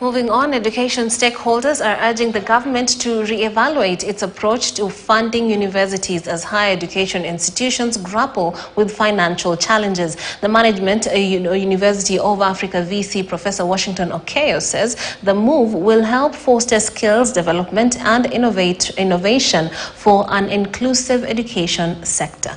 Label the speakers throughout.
Speaker 1: Moving on, education stakeholders are urging the government to reevaluate its approach to funding universities as higher education institutions grapple with financial challenges. The Management University of Africa VC Professor Washington Okeyo says the move will help foster skills development and innovation for an inclusive education sector.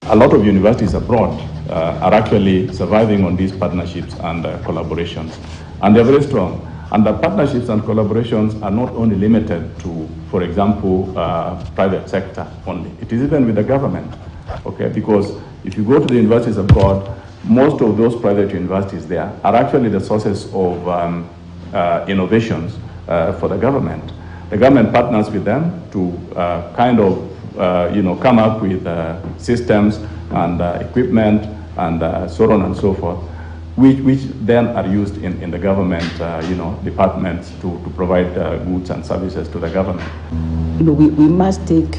Speaker 2: A lot of universities abroad are actually surviving on these partnerships and collaborations, and they're very strong. And the partnerships and collaborations are not only limited to, for example, private sector only. It is even with the government, okay? Because if you go to the universities abroad, most of those private universities there are actually the sources of innovations for the government. The government partners with them to come up with systems and equipment and so on and so forth, which then are used in the government, departments to provide goods and services to the government.
Speaker 3: We must take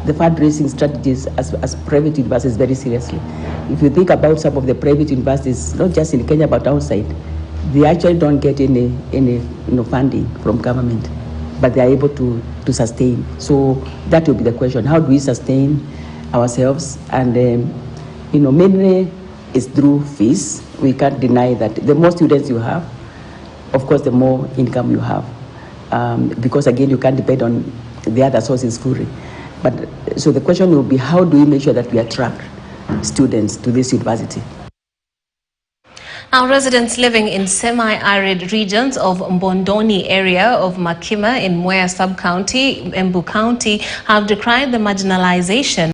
Speaker 3: the fundraising strategies as private universities very seriously. If you think about some of the private universities, not just in Kenya but outside, they actually don't get any funding from government, but they are able to sustain. So that will be the question: how do we sustain ourselves? And mainly it's through fees. We can't deny that the more students you have, of course, the more income you have, because again, you can't depend on the other sources fully. But so the question will be, how do we make sure that we attract students to this university?
Speaker 1: Now, residents living in semi-arid regions of Mbondoni area of Makima in Mwea sub-county, Embu County, have decried the marginalization